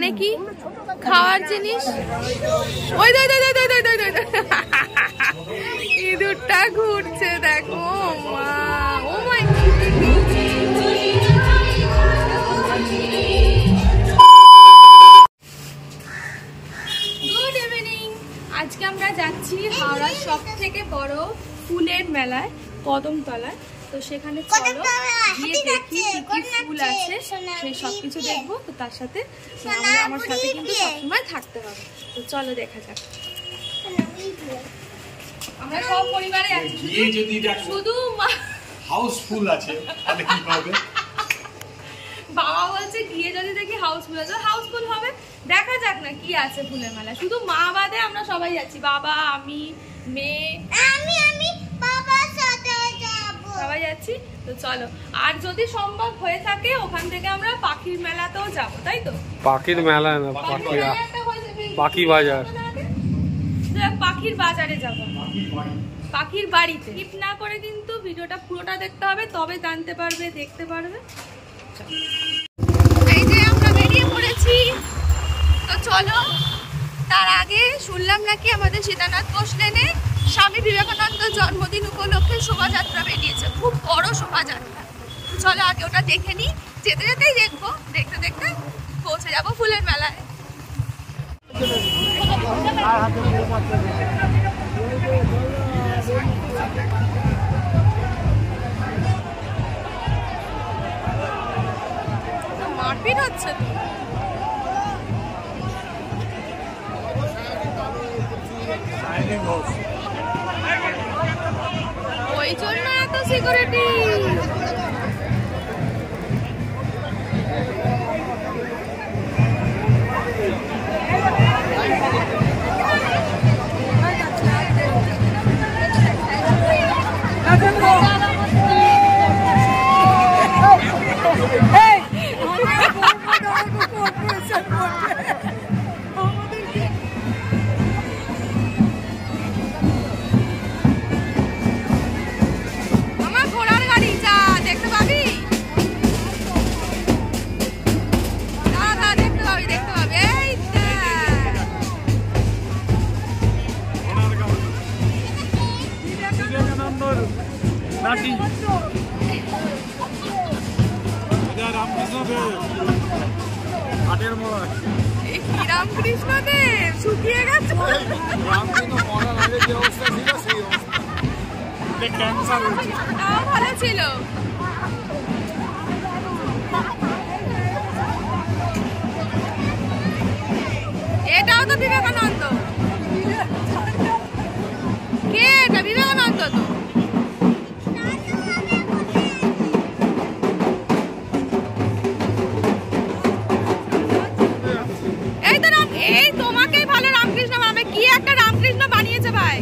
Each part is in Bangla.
এখানে কি খাওয়ার জিনিস, ওই ইঁদুরটা ঘুরছে দেখো। ও মাই গুড ইভিনিং। আজকে আমরা যাচ্ছি হাওড়ার সব থেকে বড় ফুলের মেলায় কদমতলায়। তো সেখানে চলো গিয়ে দেখি কি কি ফুল আছে, সেই সবকিছু দেখবো। তো তার সাথে আমার সাথে কিন্তু সবসময় থাকতে হবে। তো চলো দেখা যাক। আমরা সব পরিবারে আছি, শুধু হাউসফুল আছে। বাবা বলছে গিয়ে যদি দেখি হাউসফুল আছে, হাউসফুল হবে। দেখা যাক না কি আছে ফুলের মেলা। শুধু মা বাদে আমরা সবাই যাচ্ছি, বাবা, আমি, মেয়ে, আমি বাবার সাথে যাব, সবাই যাচ্ছি। তো চলো, আর যদি সম্ভব হয়ে থাকে ওখান থেকে আমরা পাখির মেলাতেও যাব, তাই তো? পাখির মেলা না, পাখি বাজার, পাখির বাজারে যাব, পাখির বাড়িতে। স্কিপ না করে কিন্তু ভিডিওটা পুরোটা দেখতে হবে, তবে জানতে পারবে, দেখতে পারবে। এই যে আমরা বেরিয়ে পড়েছি। তো চলো, তার আগে শুনলাম নাকি আমাদের সীতানাথ বোস লেনে স্বামী বিবেকানন্দ জন্মদিন উপলক্ষে শোভাযাত্রা বেরিয়েছে, খুব বড় শোভাযাত্রা। চলো আগে ওটা দেখে নিই, যেতে যেতেই দেখবো, দেখতে দেখতে পৌঁছে যাবো ফুলের মেলায়। মারপিট হচ্ছে তো, ওই জন্য এত সিকিউরিটি। রামকৃষ্ণ দেব শুকিয়ে গেছে, ভালো ছিল। এটাও তো বিবেকানন্দ। কে এটা? বিবেকানন্দ তো। এই তোমাকেই ভালো রামকৃষ্ণ নামে কি একটা রামকৃষ্ণ বানিয়েছে ভাই।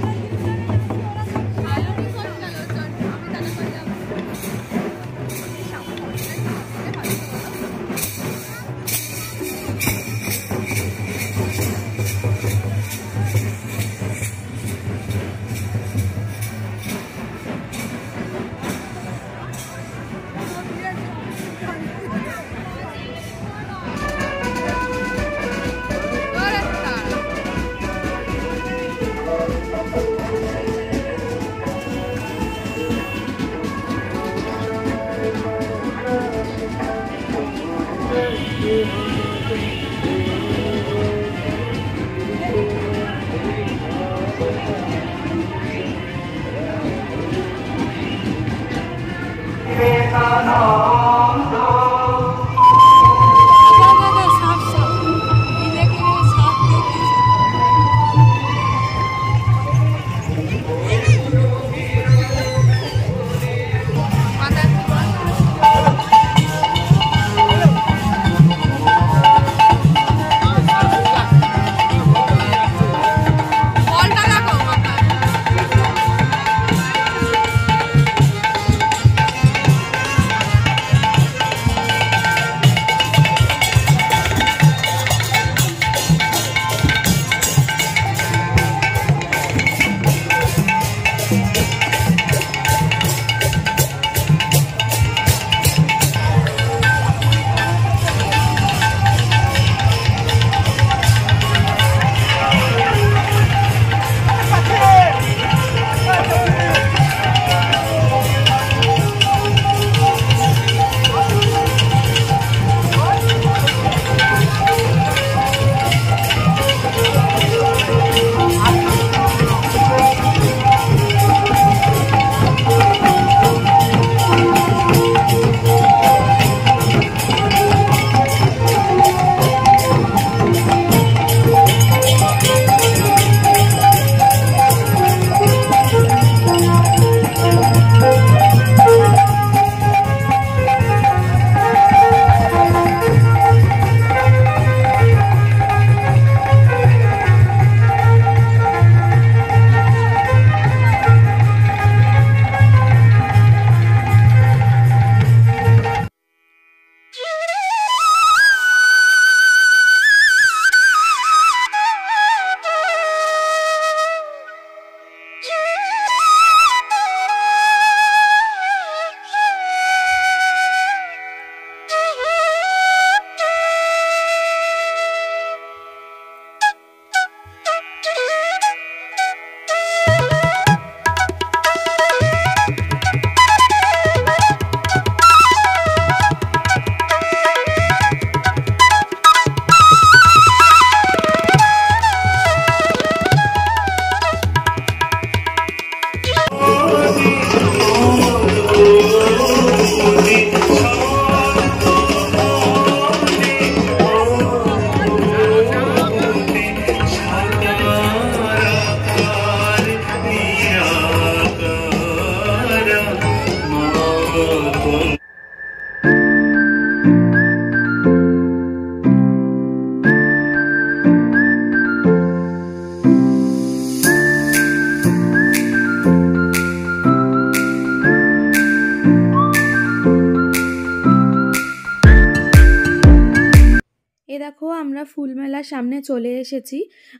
দেখো আমরা ফুলমেলার সামনে চলে এসেছি।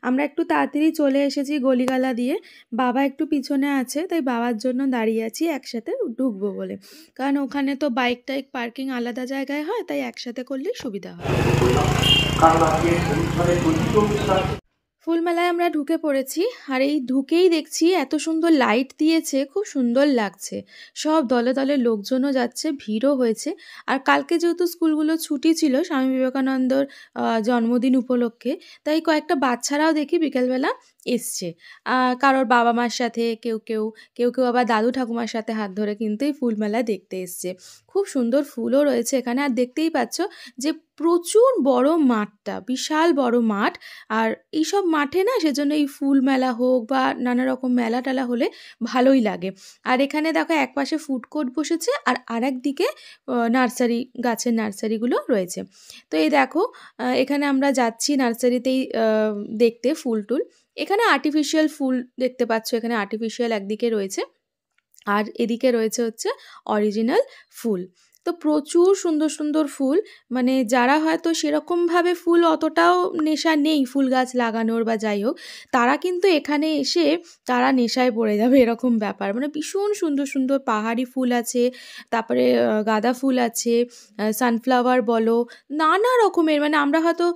আমরা একটু তাড়াতাড়ি চলে এসেছি গলিগালা দিয়ে। বাবা একটু পিছনে আছে, তাই বাবার জন্য দাঁড়িয়ে আছি একসাথে ঢুকবো বলে। কারণ ওখানে তো বাইক টাইক পার্কিং আলাদা জায়গায় হয়, তাই একসাথে করলেই সুবিধা হয়। ফুলমেলায় আমরা ঢুকে পড়েছি, আর এই ঢুকেই দেখছি এত সুন্দর লাইট দিয়েছে, খুব সুন্দর লাগছে। সব দলে দলে লোকজনও যাচ্ছে, ভিড়ও হয়েছে। আর কালকে যেহেতু স্কুলগুলো ছুটি ছিল স্বামী বিবেকানন্দর জন্মদিন উপলক্ষে, তাই কয়েকটা বাচ্চারাও দেখি বিকেলবেলা এসছে। কারোর বাবা মার সাথে, কেউ কেউ আবার দাদু ঠাকুমার সাথে হাত ধরে কিন্তু এই ফুলমেলা দেখতে এসছে। খুব সুন্দর ফুলও রয়েছে এখানে। আর দেখতেই পাচ্ছ যে প্রচুর বড় মাঠটা, বিশাল বড় মাঠ। আর এইসব মাঠে না, সেজন্য এই ফুল মেলা হোক বা নানা রকম মেলা টেলা হলে ভালোই লাগে। আর এখানে দেখো একপাশে ফুড কোর্ট বসেছে, আর আরেক দিকে নার্সারি, গাছের নার্সারিগুলো রয়েছে। তো এই দেখো এখানে আমরা যাচ্ছি নার্সারিতেই দেখতে ফুল টুল। এখানে আর্টিফিশিয়াল ফুল দেখতে পাচ্ছ, এখানে আর্টিফিশিয়াল একদিকে রয়েছে আর এদিকে রয়েছে হচ্ছে অরিজিনাল ফুল। তো প্রচুর সুন্দর সুন্দর ফুল, মানে যারা হয়তো সেরকমভাবে ফুল অতটাও নেশা নেই ফুল গাছ লাগানোর বা যাই হোক, তারা কিন্তু এখানে এসে তারা নেশায় পড়ে যাবে এরকম ব্যাপার। মানে ভীষণ সুন্দর সুন্দর পাহাড়ি ফুল আছে, তারপরে গাঁদা ফুল আছে, সানফ্লাওয়ার বলো, নানা রকমের, মানে আমরা হয়তো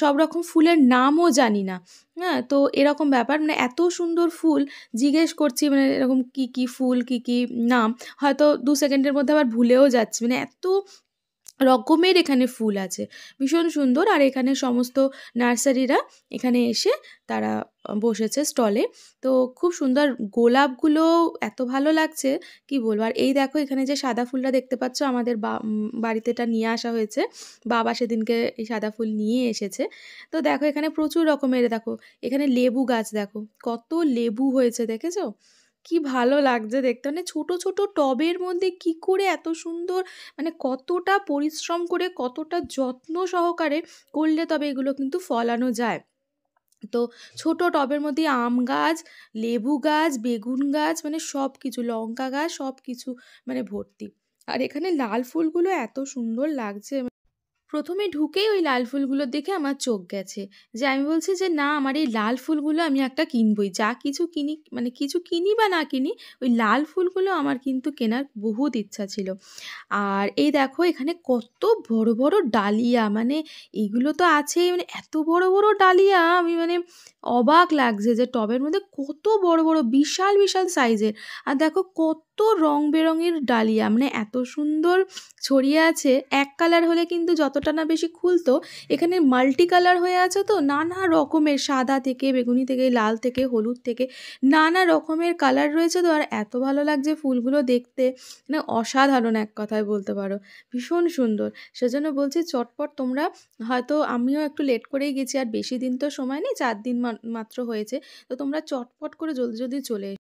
সব রকম ফুলের নামও জানি না। হ্যাঁ, তো এরকম ব্যাপার, মানে এত সুন্দর ফুল জিজ্ঞেস করছি, মানে এরকম কি কি ফুল, কি কি নাম হয়তো 2 সেকেন্ডের মধ্যে আবার ভুলেও যাচ্ছি, মানে এত রকমের এখানে ফুল আছে, ভীষণ সুন্দর। আর এখানে সমস্ত নার্সারিরা এখানে এসে তারা বসেছে স্টলে। তো খুব সুন্দর, গোলাপগুলো এত ভালো লাগছে কি বলবো। আর এই দেখো এখানে যে সাদা ফুলটা দেখতে পাচ্ছ, আমাদের বাড়িতে এটা নিয়ে আসা হয়েছে, বাবা সেদিনকে এই সাদা ফুল নিয়ে এসেছে। তো দেখো এখানে প্রচুর রকমের, দেখো এখানে লেবু গাছ, দেখো কত লেবু হয়েছে, দেখেছো কি ভালো লাগছে দেখতে। মানে ছোট ছোট টবের মধ্যে কি করে এত সুন্দর, মানে কতটা পরিশ্রম করে, কতটা যত্ন সহকারে করলে তবে এগুলো কিন্তু ফলানো যায়। তো ছোট টবের মধ্যে আম গাছ, লেবু গাছ, বেগুন গাছ, মানে সব কিছু, লঙ্কা গাছ, সব কিছু মানে ভর্তি। আর এখানে লাল ফুলগুলো এত সুন্দর লাগছে, প্রথমে ঢুকেই ওই লাল ফুলগুলো দেখে আমার চোখ গেছে, যে আমি বলছি যে না, আমার এই লাল ফুলগুলো আমি একটা কিনবই, যা কিছু কিনি, মানে কিছু কিনি বা না কিনি, ওই লাল ফুলগুলো আমার কিন্তু কেনার বহুত ইচ্ছা ছিল। আর এই দেখো এখানে কত বড় বড় ডালিয়া, মানে এইগুলো তো আছেই, মানে এত বড় বড় ডালিয়া, আমি মানে অবাক লাগছে যে টবের মধ্যে কত বড় বড় বিশাল বিশাল সাইজের। আর দেখো কত রং বেরঙের ডালিয়া, মানে এত সুন্দর ছড়িয়ে আছে। এক কালার হলে কিন্তু যতটা না বেশি খুলতো, এখানে মাল্টি কালার হয়ে আছে, তো নানা রকমের, সাদা থেকে বেগুনি থেকে লাল থেকে হলুদ থেকে নানা রকমের কালার রয়েছে। তো আর এত ভালো লাগছে ফুলগুলো দেখতে, মানে অসাধারণ এক কথায় বলতে পারো, ভীষণ সুন্দর। সেজন্য বলছি চটপট তোমরা, হয়তো আমিও একটু লেট করেই গেছি, আর বেশি দিন তো সময় নেই, 4 দিন মাত্র হয়েছে, তো তোমরা চটপট করে জলদি জলদি চলে এসো।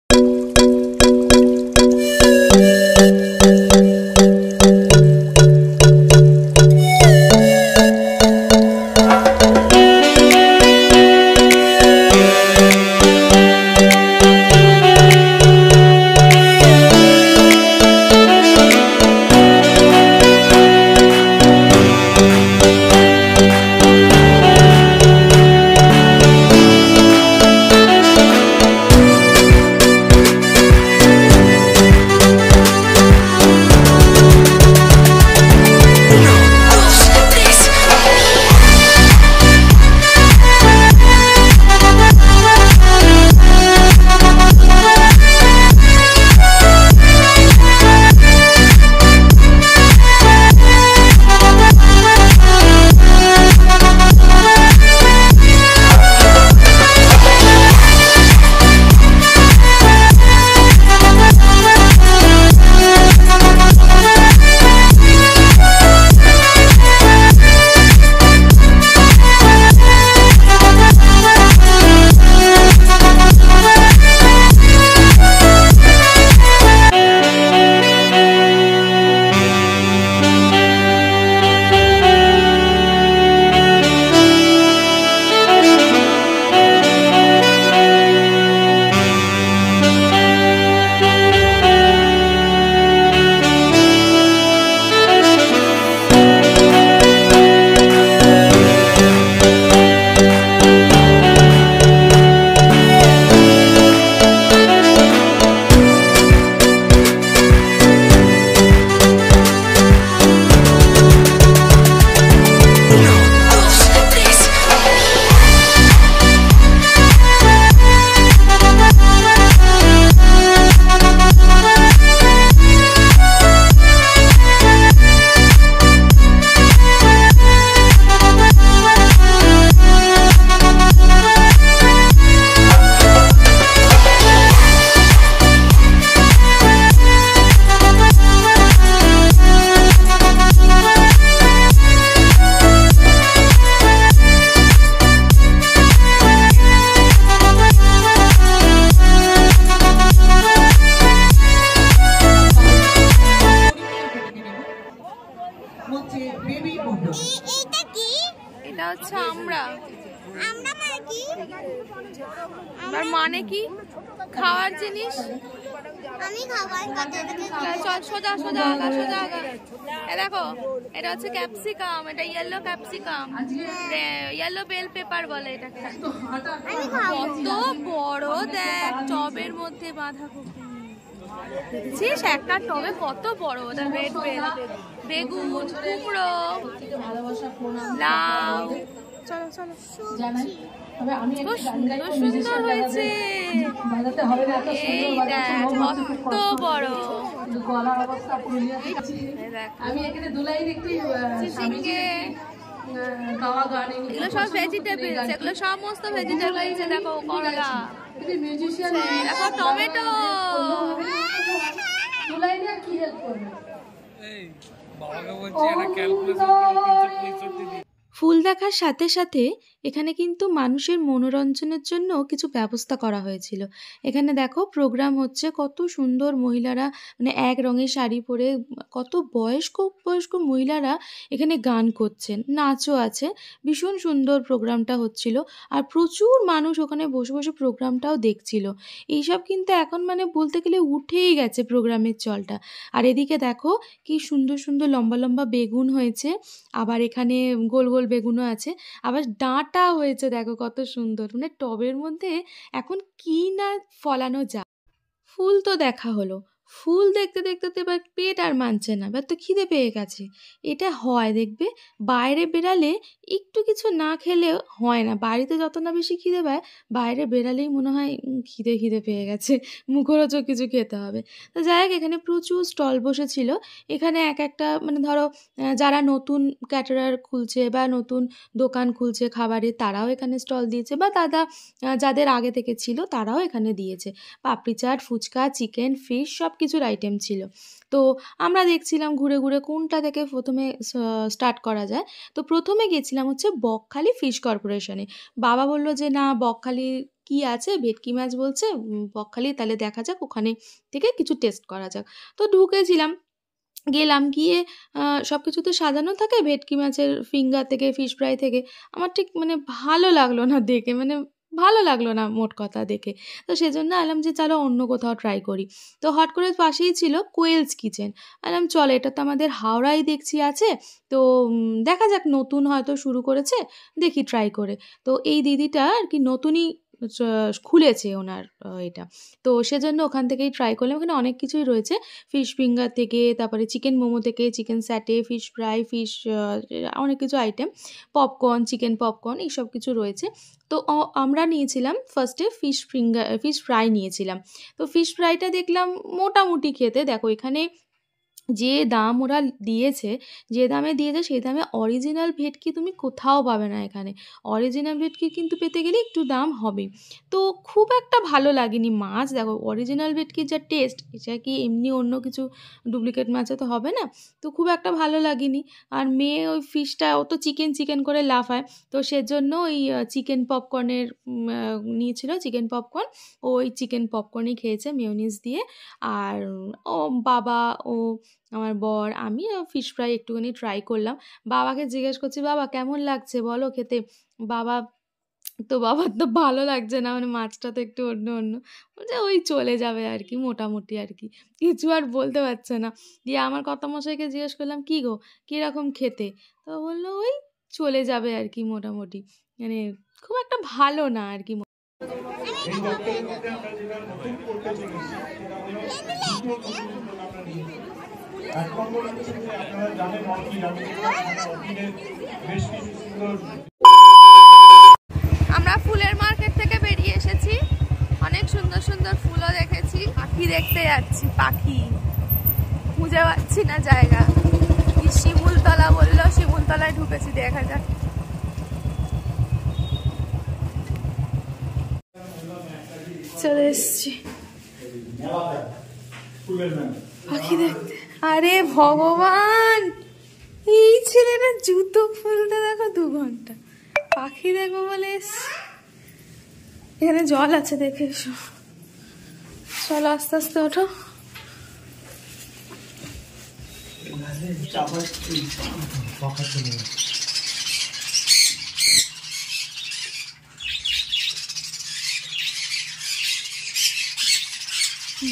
এটা হচ্ছে আমরা আমরা মানে কি? আর মানে কি? খাওয়ার জিনিস। আমি খাবার কথা চল সোজা সোজা আগা সোজা আগা। এ দেখো এটা হচ্ছে ক্যাপসিকাম, এটা yellow capsicum, yellow bell pepper বলে এটাকে। কত বড় দেখ, টবের মধ্যে বাঁধাকপি দেখছিস, একটা টবে কত বড়। ওটা রেড বেল, বেগুন, কুমড়ো, লাউ। চলো চলো, খুব সুন্দর সুন্দর হয়েছে। এই দেখ কত বড়। এগুলো সব ভেজিটেবলস, এগুলো সমস্ত ভেজিটেবলস। দেখো করলা, দেখো টমেটো। ফুল দেখার সাথে সাথে এখানে কিন্তু মানুষের মনোরঞ্জনের জন্য কিছু ব্যবস্থা করা হয়েছিল। এখানে দেখো প্রোগ্রাম হচ্ছে, কত সুন্দর মহিলারা মানে এক রঙের শাড়ি পরে, কত বয়স্ক বয়স্ক মহিলারা এখানে গান করছেন, নাচও আছে। ভীষণ সুন্দর প্রোগ্রামটা হচ্ছিল, আর প্রচুর মানুষ ওখানে বসে বসে প্রোগ্রামটাও দেখছিল। এইসব কিন্তু এখন মানে বলতে গেলে উঠেই গেছে প্রোগ্রামের চলটা। আর এদিকে দেখো কি সুন্দর সুন্দর লম্বা লম্বা বেগুন হয়েছে, আবার এখানে গোল গোল বেগুনও আছে, আবার ডাঁটা হয়েছে। দেখো কত সুন্দর, মানে টবের মধ্যে এখন কি না ফলানো যায়। ফুল তো দেখা হলো, ফুল দেখতে দেখতে তো এবার পেট আর মানছে না, এবার তো খিদে পেয়ে গেছে। এটা হয় দেখবে, বাইরে বেরালে একটু কিছু না খেলে হয় না। বাড়িতে যত না বেশি খিদে পায়, বাইরে বেরালেই মনে হয় খিদে খিদে পেয়ে গেছে, মুখরোচক কিছু খেতে হবে। তো যাই হোক, এখানে প্রচুর স্টল বসেছিল। এখানে এক একটা মানে ধরো যারা নতুন ক্যাটারার খুলছে বা নতুন দোকান খুলছে খাবারের, তারাও এখানে স্টল দিয়েছে, বা যাদের আগে থেকে ছিল তারাও এখানে দিয়েছে। পাপড়ি চাট, ফুচকা, চিকেন, ফিশ সব কিছুর আইটেম ছিল। তো আমরা দেখছিলাম ঘুরে ঘুরে কোনটা থেকে প্রথমে স্টার্ট করা যায়। তো প্রথমে গেছিলাম হচ্ছে বকখালি ফিশ কর্পোরেশনে। বাবা বললো যে না, বকখালি কি আছে, ভেটকি মাছ বলছে, বকখালি তাহলে দেখা যাক, ওখানে থেকে কিছু টেস্ট করা যাক। তো ঢুকেছিলাম, গেলাম, গিয়ে সব কিছু তো সাজানো থাকে, ভেটকি মাছের ফিঙ্গার থেকে, ফিশ ফ্রাই থেকে। আমার ঠিক মানে ভালো লাগলো না দেখে, মানে ভালো লাগলো না মোট কথা দেখে। তো সেজন্য আলাম যে চলো অন্য কোথাও ট্রাই করি। তো হট করে পাশেই ছিল কোয়েলস কিচেন। আলাম চলো, এটা তো আমাদের হাওড়ায় দেখছি আছে, তো দেখা যাক, নতুন হয়তো শুরু করেছে, দেখি ট্রাই করে। তো এই দিদিটা আর কি নতুনই খুলেছে ওনার এটা, তো সেজন্য ওখান থেকেই ট্রাই করলাম। ওখানে অনেক কিছুই রয়েছে, ফিশ ফিঙ্গার থেকে, তারপরে চিকেন মোমো থেকে, চিকেন স্যাটে, ফিশ ফ্রাই, ফিশ অনেক কিছু আইটেম, পপকর্ন, চিকেন পপকর্ন, এইসব কিছু রয়েছে। তো আমরা নিয়েছিলাম ফার্স্টে ফিশ ফ্রাই নিয়েছিলাম। তো ফিশ ফ্রাইটা দেখলাম মোটামুটি খেতে। দেখো এখানে যে দাম ওরা দিয়েছে, যে দামে দিয়েছে সেই দামে অরিজিনাল ভেটকি তুমি কোথাও পাবে না। এখানে অরিজিনাল ভেটকি কিন্তু পেতে গেলে একটু দাম হবে। তো খুব একটা ভালো লাগেনি মাছ। দেখো অরিজিনাল ভেটকির যা টেস্ট, এটা কি এমনি অন্য কিছু ডুপ্লিকেট মাছে তো হবে না। তো খুব একটা ভালো লাগেনি। আর মেয়ে ওই ফিশটা, ও তো চিকেন চিকেন করে লাফায়, তো সেজন্য ওই চিকেন পপকর্নের নিয়েছিল, চিকেন পপকর্ন। ওই চিকেন পপকর্নই খেয়েছে মেয়োনিজ দিয়ে। আর ও বাবা, ও আমার বর, আমি ফিশ ফ্রাই একটুখানি ট্রাই করলাম। বাবাকে জিজ্ঞেস করছি, বাবা কেমন লাগছে বলো খেতে। বাবার তো ভালো লাগছে না, মানে মাছটা তো একটু অন্য অন্য, বলছে ওই চলে যাবে আর কি, মোটামুটি আর কি, কিছু আর বলতে পারছে না। দিয়ে আমার কর্তামশাইকে জিজ্ঞেস করলাম, কী গো কীরকম খেতে, তো বললো ওই চলে যাবে আর কি মোটামুটি, মানে খুব একটা ভালো না আর কি। আমরা ফুলের মার্কেট থেকে বেরিয়ে এসেছি, অনেক সুন্দর সুন্দর ফুলও দেখেছি। পাখি দেখতে যাচ্ছি, পাখি খুঁজে পাচ্ছি না জায়গা। শিমুলতলা বললো, শিমুলতলায় ঢুকেছি, দেখা যাক। চলে এসছি পাখি দেখতে। আরে ভগবান, এই ছেলেটা জুতো খুলতে দেখো 2 ঘন্টা, পাখি দেখবো বলে। এখানে জল আছে, দেখে এসো। চলো আস্তে আস্তে ওঠো।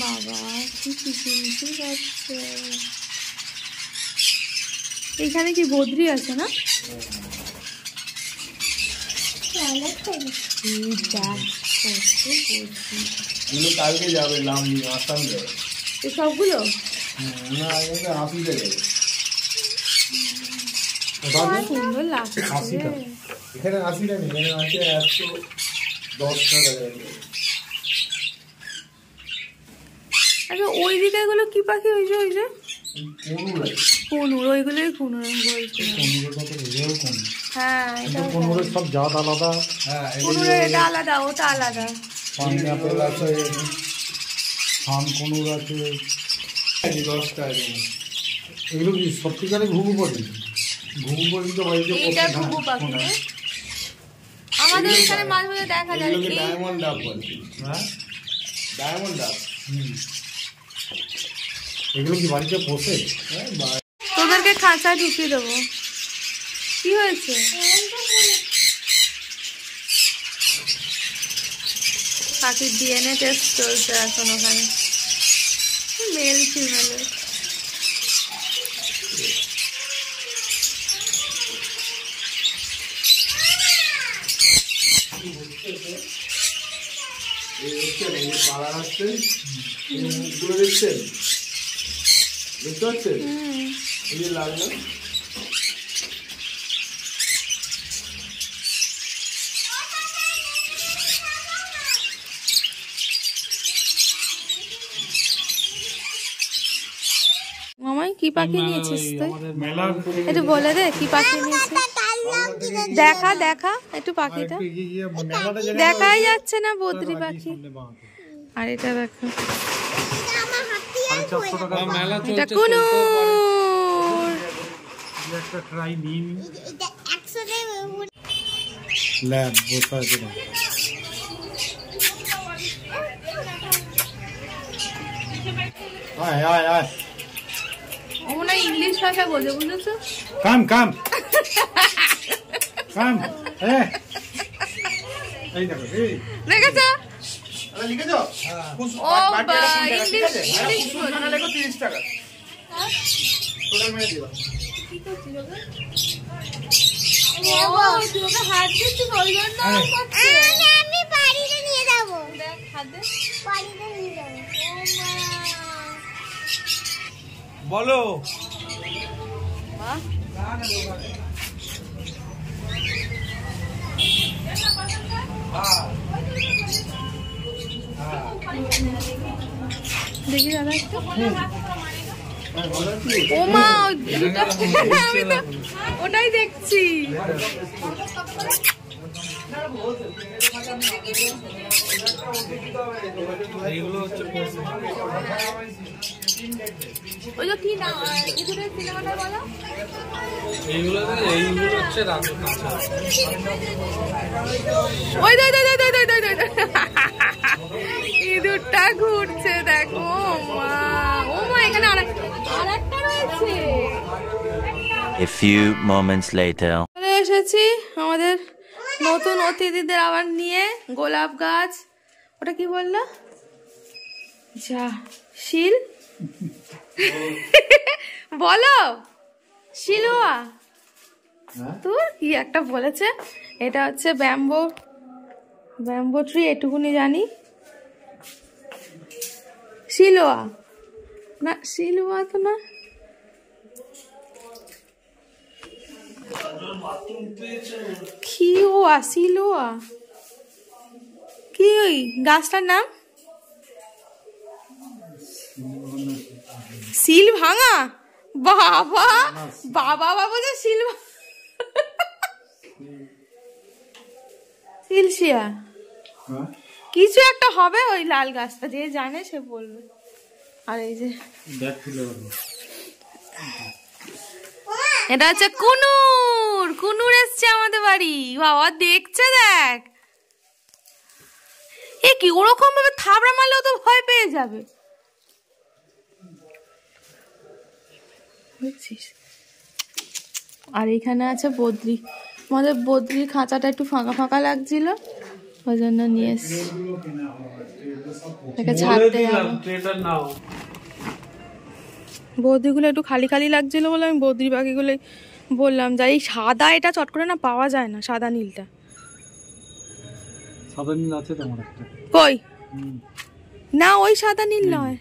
বাবা কি কিচিমিচি করছে। এখানে কি বদ্রি আছে না? কালকে যাবে লামডিং আসাম যাবে সবগুলো না আসি যাবে সুন্দর লাগছে। এখানে 80টা নেই, এখানে আছে 110 টাকা। আচ্ছা ওই দিকে এগুলো কি পাখি? ওই যে কোনুর আছে, কুনুর, ওইগুলোই কুনুর আমি বলছি। কোনুরটা তো নিজেও কোন। হ্যাঁ এটা কোনোর সব জাত আলাদা। হ্যাঁ কুনুরের এটা আলাদা, ওটা আলাদা। পাইনাপেল আছে, থাম কোনুর আছে, 10টা আছে। এগুলো কি সত্যিকারের ঘুঘু পাখি? ঘুঘু পাখি তো বাড়িতে এইটা ঘুঘু পাখি না? আমাদের এখানে মাঝে মাঝে দেখা যায়। এগুলোকে এই ডায়মন্ড ডাব বলে। হ্যাঁ ডায়মন্ড ডাব। এগুলো কি বাড়িতে পোষে? হ্যাঁ তোদেরকে খাঁচায় ঢুকিয়ে দেবো। কি হয়েছে? পাখির ডিএনএ টেস্ট চলছে এখন ওখানে, মেল ফিমেলের। পাড়া আসছে, মুখগুলো দেখছেন, দেখতে পাচ্ছেন? এই যে লাগলো মামাই কি পাখি নিয়েছিস তুই? মেলার একটু বলে দে কি পাখি নিয়েছিস। দেখা দেখা একটু পাখিটা দেখাই যাচ্ছে না, বদ্রি পাখি। আর এটা দেখো, এটা কুনুর। একটা ট্রাই নিন। এটা 100 টাকা ল্যাব বসা আছে না। আয় আয় আয় ও মনে হয় ইংলিশ ভাষা বোঝে, বুঝেছো? কাম কাম কাম। এই দেখো এই দেখেছো? লিখেছো? ও বা ইংলিশ ইংলিশ বোঝে। লেখো 30 টাকা টোটাল মেরে দিবা। ও তুই ওকে হাত দিচ্ছিস ওই জন্য ও করছে। আমি বাড়িতে নিয়ে যাব। দেখ হাত দে। বাড়িতে নিয়ে যাব। বলো দেখি দাদা একটু। ও মা আমি তো ওটাই দেখছি। এইগুলো হচ্ছে ওই যে কি না ইঁদুরের সিনেমাটা বলো। এইগুলো হচ্ছে রাতের কাঁচা। ওই দই দই দই দই দই দই দই ইঁদুরটা ঘুরছে দেখো। ও মা এখানে আরেকটা রয়েছে। A few moments later. চলে এসেছি আমাদের নতুন অতিথিদের আবার নিয়ে। গোলাপ গাছ, ওটা কি বললো? যা শিল বলো, শিলুয়া তোর কি একটা বলেছে। এটা হচ্ছে ব্যাম্বো ট্রি, এটুকুনি জানি। শিলুয়া না, শিলুয়া তো না। খিওয়া শিলুয়া কি ওই গাছটার নাম? শিল ভাঙা। বাবা বাবা বাবা যে শিল শিলশিয়া কিছু একটা হবে ওই লাল গাছটা, যে জানে সে বলবে। আর এই যে এটা হচ্ছে কুনুর। কুনুর এসছে আমাদের বাড়ি। বাবা দেখছে, দেখ এ কি ওরকম ভাবে থাবড়া মারলেও তো ভয় পেয়ে যাবে। বুঝছিস? আর এখানে আছে বদ্রি। আমাদের বদ্রির খাঁচাটা একটু ফাঁকা ফাঁকা লাগছিল, ওই জন্য নিয়ে এসছি, এটাকে ছাড়তে যাবো। বৌদিগুলো একটু খালি খালি লাগছিল বলে আমি বৌদির বাকিগুলো বললাম, যাই সাদা এটা চট করে না পাওয়া যায় না, সাদা নীলটা। সাদা নীল আছে তোমার একটা? কই না, ওই সাদা নীল নয়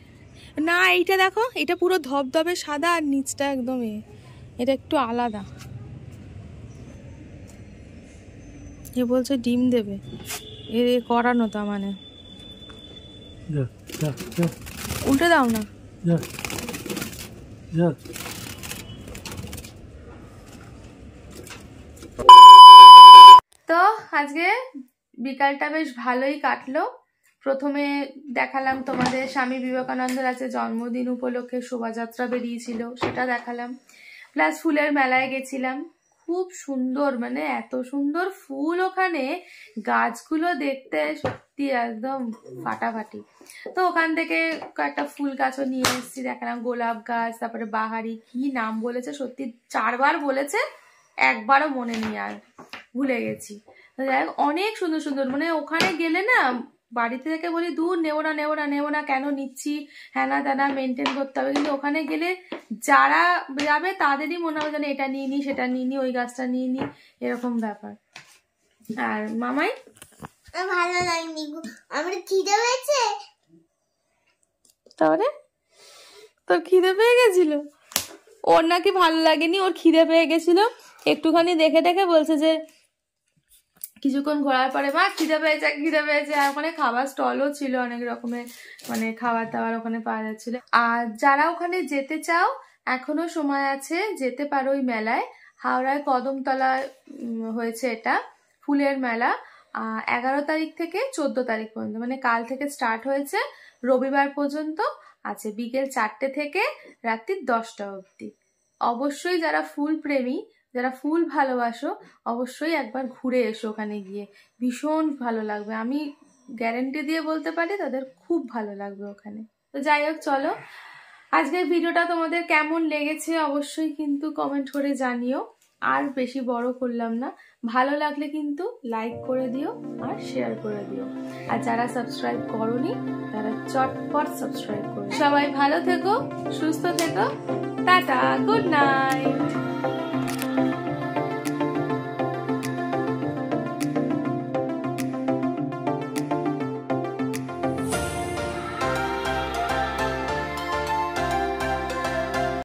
না, এইটা দেখো, এটা পুরো ধবধবে সাদা আর নিচটা একদম এটা একটু আলাদা। এ বলছে ডিম দেবে, এ করানো, তা মানে উল্টে দাও না। তো আজকে বিকালটা বেশ ভালোই কাটলো। প্রথমে দেখালাম তোমাদের স্বামী বিবেকানন্দের আছে জন্মদিন উপলক্ষে শোভাযাত্রা বেরিয়েছিল, সেটা দেখালাম। প্লাস ফুলের মেলায় গেছিলাম, খুব সুন্দর, মানে এত সুন্দর ফুল ওখানে, গাছগুলো দেখতে সত্যি একদম ফাটাফাটি। তো ওখান থেকে কয়েকটা ফুল গাছও নিয়ে এসেছি, দেখালাম গোলাপ গাছ, তারপরে বাহারি, কি নাম বলেছে সত্যি 4 বার বলেছে, একবারও মনে নেই, আর ভুলে গেছি। যাই হোক, অনেক সুন্দর সুন্দর, মানে ওখানে গেলে না বাড়িতে থেকে বলি দূর নেবো না নেবো না নেবো না, কেন নিচ্ছি, হ্যানা ত্যানা মেনটেন করতে হবে, কিন্তু ওখানে গেলে যারা যাবে তাদেরই মনে হবে যেন এটা নিয়ে নি, সেটা নিয়ে নি, ওই গাছটা নিয়ে নি, এরকম ব্যাপার। আর মামাই ভালো লাগনি, আমার খিদে পেয়েছে। তাহলে তোর খিদে পেয়ে গেছিল? ওর নাকি ভালো লাগেনি, ওর খিদে পেয়ে গেছিল, একটুখানি দেখে দেখে বলছে যে কিছুক্ষণ ঘোরার পরে মা খিদে পেয়েছে খিদে পেয়েছে। আর ওখানে খাবার স্টলও ছিল, অনেক রকমের মানে খাবার দাবার ওখানে পাওয়া যাচ্ছিল। আর যারা ওখানে যেতে চাও এখনো সময় আছে, যেতে পারো ওই মেলায়। হাওড়ায় কদমতলায় হয়েছে এটা ফুলের মেলা, 11 তারিখ থেকে 14 তারিখ পর্যন্ত, মানে কাল থেকে স্টার্ট হয়েছে, রবিবার পর্যন্ত আছে, বিকেল 4টে থেকে রাত্রি 10টা অবধি। অবশ্যই যারা ফুল প্রেমী, যারা ফুল ভালোবাসো, অবশ্যই একবার ঘুরে এসো ওখানে গিয়ে, ভীষণ ভালো লাগবে, আমি গ্যারেন্টি দিয়ে বলতে পারি তাদের খুব ভালো লাগবে ওখানে। তো যাই হোক, চলো আজকের ভিডিওটা তোমাদের কেমন লেগেছে অবশ্যই কিন্তু কমেন্ট করে জানিও। আর বেশি বড় করলাম না, ভালো লাগলে কিন্তু লাইক করে দিও আর শেয়ার করে দিও, আর যারা সাবস্ক্রাইব করোনি তারা চটপট সাবস্ক্রাইব করো। সবাই ভালো থেকো, সুস্থ থেকো, টাটা, গুড নাইট।